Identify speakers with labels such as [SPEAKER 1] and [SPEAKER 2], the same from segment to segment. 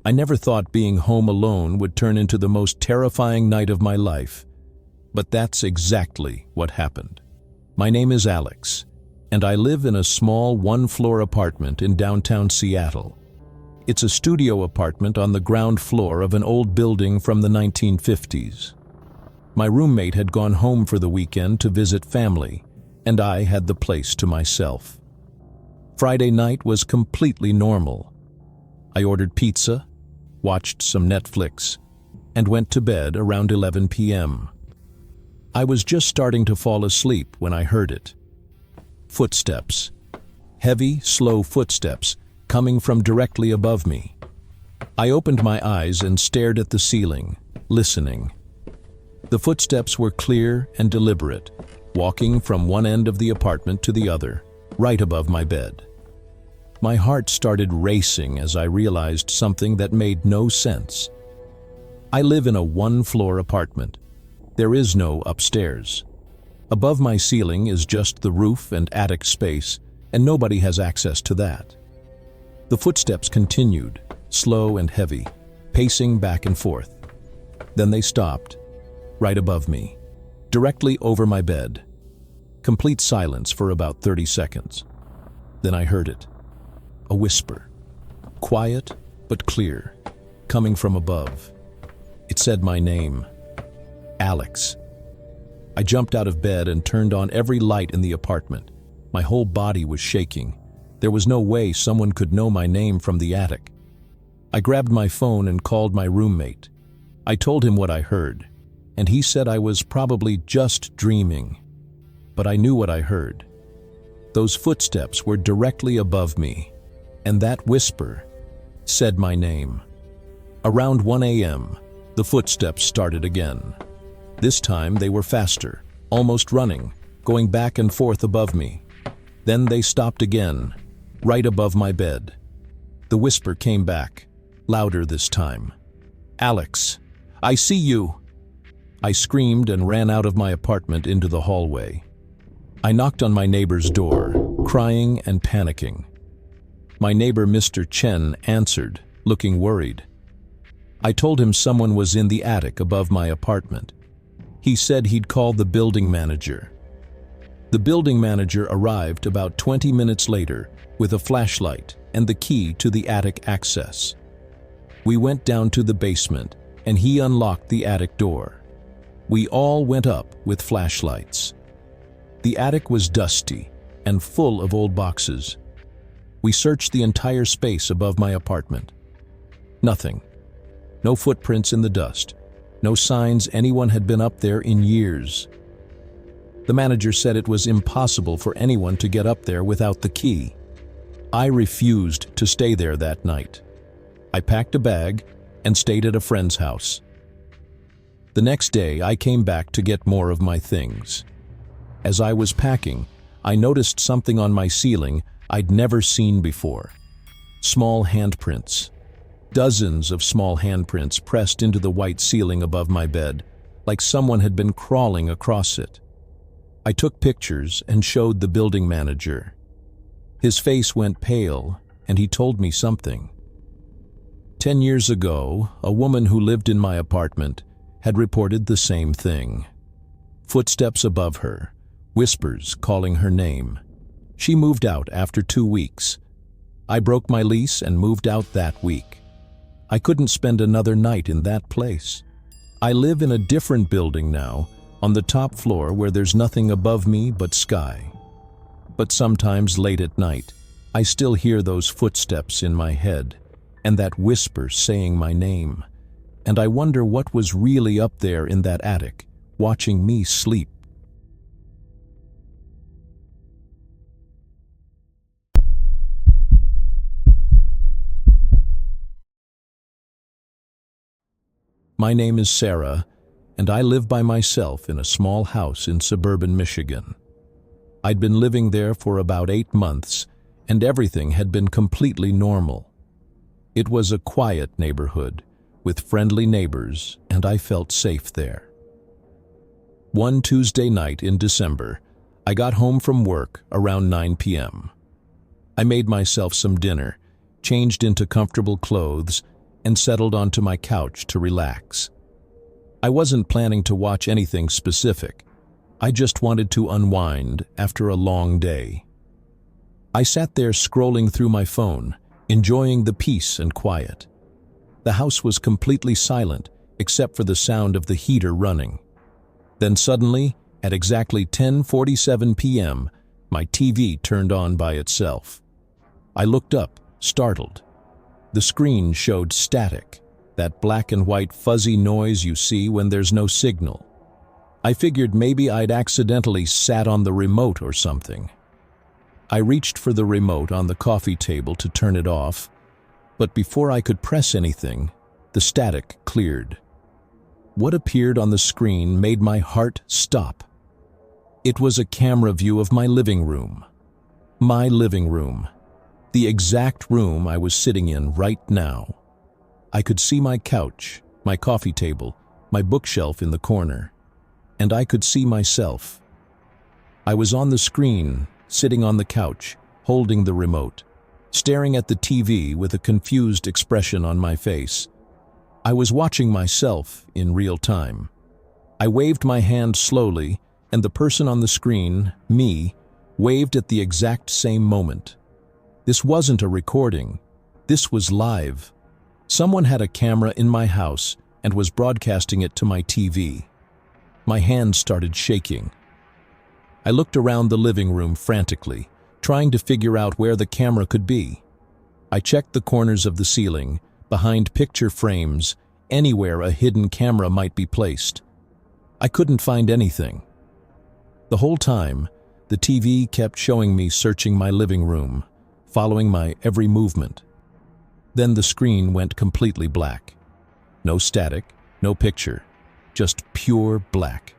[SPEAKER 1] I never thought being home alone would turn into the most terrifying night of my life, but that's exactly what happened. My name is Alex, and I live in a small one-floor apartment in downtown Seattle. It's a studio apartment on the ground floor of an old building from the 1950s. My roommate had gone home for the weekend to visit family, and I had the place to myself. Friday night was completely normal. I ordered pizza, watched some Netflix, and went to bed around 11 p.m. I was just starting to fall asleep when I heard it. Footsteps. Heavy, slow footsteps coming from directly above me. I opened my eyes and stared at the ceiling, listening. The footsteps were clear and deliberate, walking from one end of the apartment to the other, right above my bed. My heart started racing as I realized something that made no sense. I live in a one-floor apartment. There is no upstairs. Above my ceiling is just the roof and attic space, and nobody has access to that. The footsteps continued, slow and heavy, pacing back and forth. Then they stopped, right above me, directly over my bed. Complete silence for about 30 seconds. Then I heard it. A whisper, quiet but clear, coming from above. It said my name, Alex. I jumped out of bed and turned on every light in the apartment. My whole body was shaking. There was no way someone could know my name from the attic. I grabbed my phone and called my roommate. I told him what I heard, and he said I was probably just dreaming. But I knew what I heard. Those footsteps were directly above me, and that whisper said my name. Around 1 a.m., the footsteps started again. This time they were faster, almost running, going back and forth above me. Then they stopped again, right above my bed. The whisper came back, louder this time. Alex, I see you. I screamed and ran out of my apartment into the hallway. I knocked on my neighbor's door, crying and panicking. My neighbor, Mr. Chen, answered, looking worried. I told him someone was in the attic above my apartment. He said he'd call the building manager. The building manager arrived about 20 minutes later with a flashlight and the key to the attic access. We went down to the basement, and he unlocked the attic door. We all went up with flashlights. The attic was dusty and full of old boxes. We searched the entire space above my apartment. Nothing. No footprints in the dust. No signs anyone had been up there in years. The manager said it was impossible for anyone to get up there without the key. I refused to stay there that night. I packed a bag and stayed at a friend's house. The next day, I came back to get more of my things. As I was packing, I noticed something on my ceiling I'd never seen before. Small handprints. Dozens of small handprints pressed into the white ceiling above my bed, like someone had been crawling across it. I took pictures and showed the building manager. His face went pale, and he told me something. 10 years ago, a woman who lived in my apartment had reported the same thing. Footsteps above her, whispers calling her name. She moved out after 2 weeks. I broke my lease and moved out that week. I couldn't spend another night in that place. I live in a different building now, on the top floor where there's nothing above me but sky. But sometimes late at night, I still hear those footsteps in my head, and that whisper saying my name. And I wonder what was really up there in that attic, watching me sleep. My name is Sarah, and I live by myself in a small house in suburban Michigan. I'd been living there for about 8 months, and everything had been completely normal. It was a quiet neighborhood, with friendly neighbors, and I felt safe there. One Tuesday night in December, I got home from work around 9 p.m. I made myself some dinner, changed into comfortable clothes, and settled onto my couch to relax. I wasn't planning to watch anything specific. I just wanted to unwind after a long day. I sat there scrolling through my phone, enjoying the peace and quiet. The house was completely silent except for the sound of the heater running. Then suddenly, at exactly 10:47 p.m., my TV turned on by itself. I looked up, startled. The screen showed static, that black and white fuzzy noise you see when there's no signal. I figured maybe I'd accidentally sat on the remote or something. I reached for the remote on the coffee table to turn it off, but before I could press anything, the static cleared. What appeared on the screen made my heart stop. It was a camera view of my living room. My living room. The exact room I was sitting in right now. I could see my couch, my coffee table, my bookshelf in the corner, and I could see myself. I was on the screen, sitting on the couch, holding the remote, staring at the TV with a confused expression on my face. I was watching myself in real time. I waved my hand slowly, and the person on the screen, me, waved at the exact same moment. This wasn't a recording. This was live. Someone had a camera in my house and was broadcasting it to my TV. My hands started shaking. I looked around the living room frantically, trying to figure out where the camera could be. I checked the corners of the ceiling, behind picture frames, anywhere a hidden camera might be placed. I couldn't find anything. The whole time, the TV kept showing me searching my living room, following my every movement. Then the screen went completely black. No static, no picture, just pure black.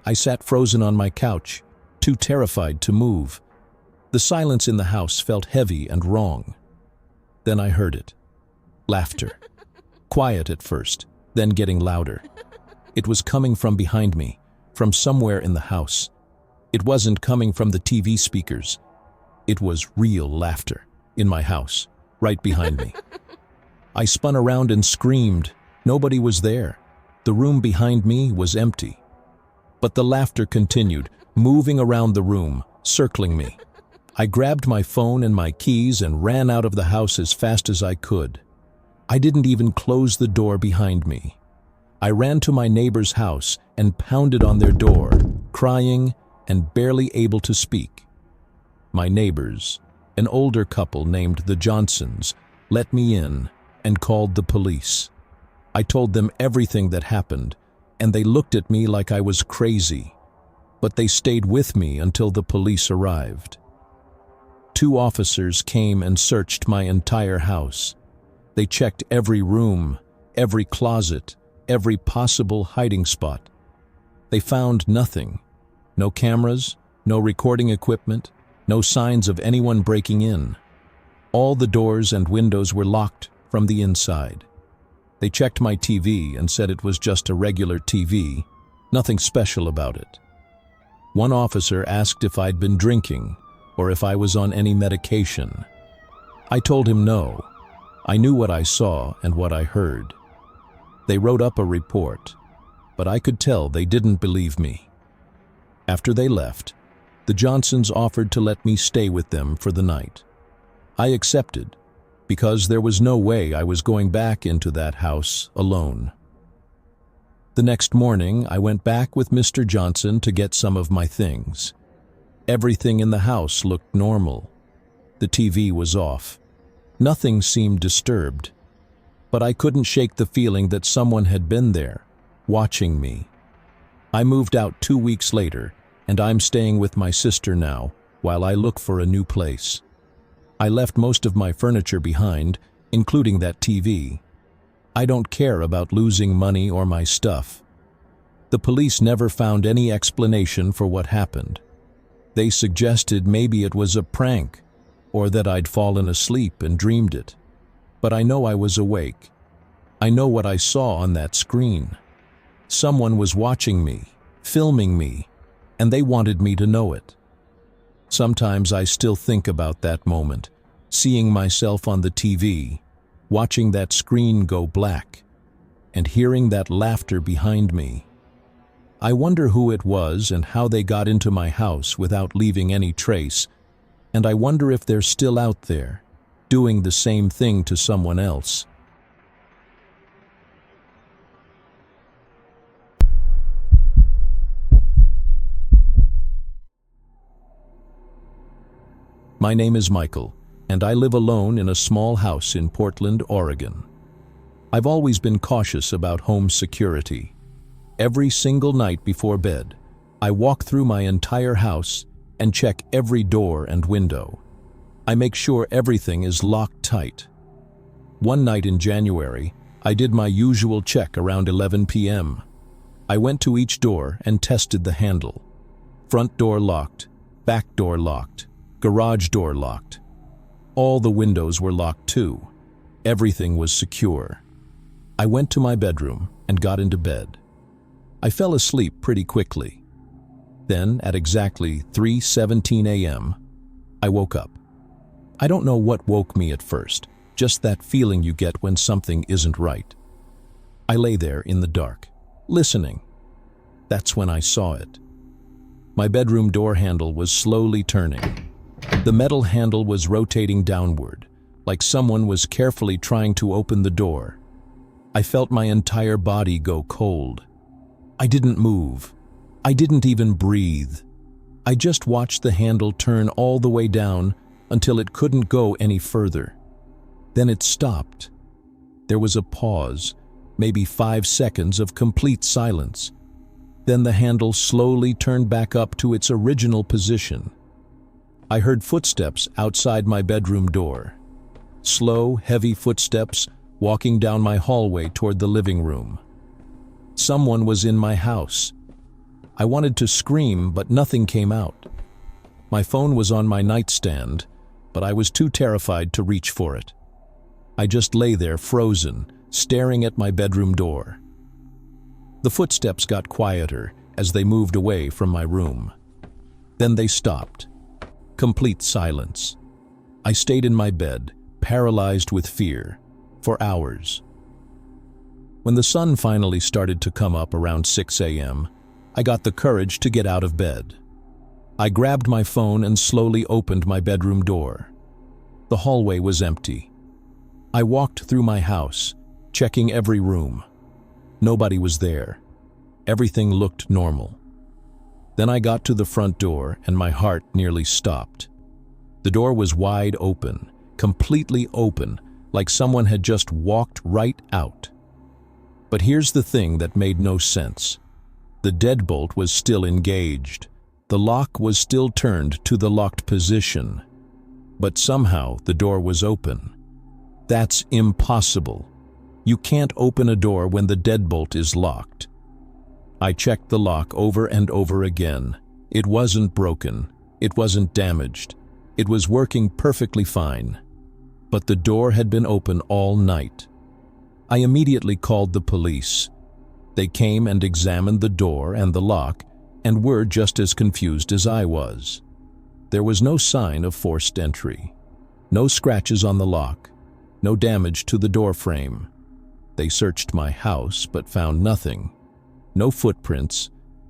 [SPEAKER 1] I sat frozen on my couch, too terrified to move. The silence in the house felt heavy and wrong. Then I heard it. Laughter. Quiet at first, then getting louder. It was coming from behind me, from somewhere in the house. It wasn't coming from the TV speakers. It was real laughter, in my house, right behind me. I spun around and screamed. Nobody was there. The room behind me was empty. But the laughter continued, moving around the room, circling me. I grabbed my phone and my keys and ran out of the house as fast as I could. I didn't even close the door behind me. I ran to my neighbor's house and pounded on their door, crying and barely able to speak. My neighbors, an older couple named the Johnsons, let me in and called the police. I told them everything that happened, and they looked at me like I was crazy, but they stayed with me until the police arrived. 2 officers came and searched my entire house. They checked every room, every closet, every possible hiding spot. They found nothing. No cameras, no recording equipment, no signs of anyone breaking in. All the doors and windows were locked from the inside. They checked my TV and said it was just a regular TV, nothing special about it. One officer asked if I'd been drinking or if I was on any medication. I told him no. I knew what I saw and what I heard. They wrote up a report, but I could tell they didn't believe me. After they left, the Johnsons offered to let me stay with them for the night. I accepted, because there was no way I was going back into that house alone. The next morning, I went back with Mr. Johnson to get some of my things. Everything in the house looked normal. The TV was off. Nothing seemed disturbed, but I couldn't shake the feeling that someone had been there, watching me. I moved out 2 weeks later, and I'm staying with my sister now while I look for a new place. I left most of my furniture behind, including that TV. I don't care about losing money or my stuff. The police never found any explanation for what happened. They suggested maybe it was a prank, or that I'd fallen asleep and dreamed it. But I know I was awake. I know what I saw on that screen. Someone was watching me, filming me, and they wanted me to know it. Sometimes I still think about that moment, seeing myself on the TV, watching that screen go black, and hearing that laughter behind me. I wonder who it was and how they got into my house without leaving any trace, and I wonder if they're still out there, doing the same thing to someone else. My name is Michael, and I live alone in a small house in Portland, Oregon. I've always been cautious about home security. Every single night before bed, I walk through my entire house and check every door and window. I make sure everything is locked tight. One night in January, I did my usual check around 11 p.m. I went to each door and tested the handle. Front door locked, back door locked, garage door locked. All the windows were locked too. Everything was secure. I went to my bedroom and got into bed. I fell asleep pretty quickly. Then, at exactly 3:17 a.m., I woke up. I don't know what woke me at first, just that feeling you get when something isn't right. I lay there in the dark, listening. That's when I saw it. My bedroom door handle was slowly turning. The metal handle was rotating downward, like someone was carefully trying to open the door. I felt my entire body go cold. I didn't move. I didn't even breathe. I just watched the handle turn all the way down until it couldn't go any further. Then it stopped. There was a pause, maybe 5 seconds of complete silence. Then the handle slowly turned back up to its original position. I heard footsteps outside my bedroom door. Slow, heavy footsteps walking down my hallway toward the living room. Someone was in my house. I wanted to scream, but nothing came out. My phone was on my nightstand, but I was too terrified to reach for it. I just lay there frozen, staring at my bedroom door. The footsteps got quieter as they moved away from my room. Then they stopped. Complete silence. I stayed in my bed, paralyzed with fear, for hours. When the sun finally started to come up around 6 a.m., I got the courage to get out of bed. I grabbed my phone and slowly opened my bedroom door. The hallway was empty. I walked through my house, checking every room. Nobody was there. Everything looked normal. Then I got to the front door and my heart nearly stopped. The door was wide open, completely open, like someone had just walked right out. But here's the thing that made no sense. The deadbolt was still engaged. The lock was still turned to the locked position. But somehow the door was open. That's impossible. You can't open a door when the deadbolt is locked. I checked the lock over and over again. It wasn't broken. It wasn't damaged. It was working perfectly fine. But the door had been open all night. I immediately called the police. They came and examined the door and the lock and were just as confused as I was. There was no sign of forced entry. No scratches on the lock. No damage to the door frame. They searched my house but found nothing. No footprints.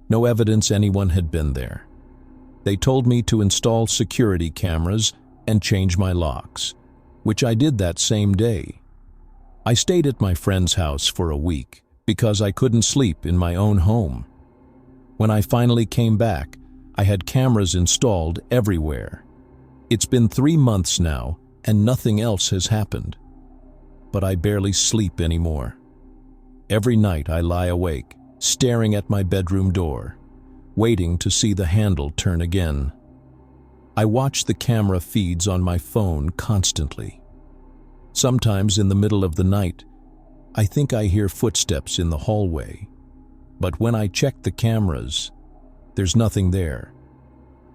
[SPEAKER 1] No evidence anyone had been there. They told me to install security cameras and change my locks, which I did that same day. I stayed at my friend's house for a week because I couldn't sleep in my own home. When I finally came back, I had cameras installed everywhere. It's been 3 months now, and nothing else has happened. But I barely sleep anymore. Every night I lie awake, staring at my bedroom door, waiting to see the handle turn again. I watch the camera feeds on my phone constantly. Sometimes in the middle of the night, I think I hear footsteps in the hallway. But when I check the cameras, there's nothing there.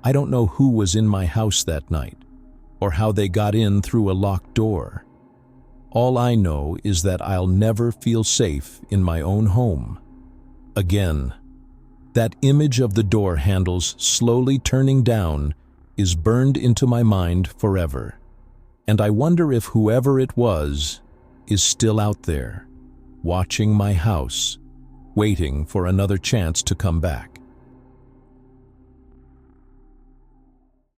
[SPEAKER 1] I don't know who was in my house that night, or how they got in through a locked door. All I know is that I'll never feel safe in my own home again. That image of the door handles slowly turning down is burned into my mind forever. And I wonder if whoever it was is still out there, watching my house, waiting for another chance to come back.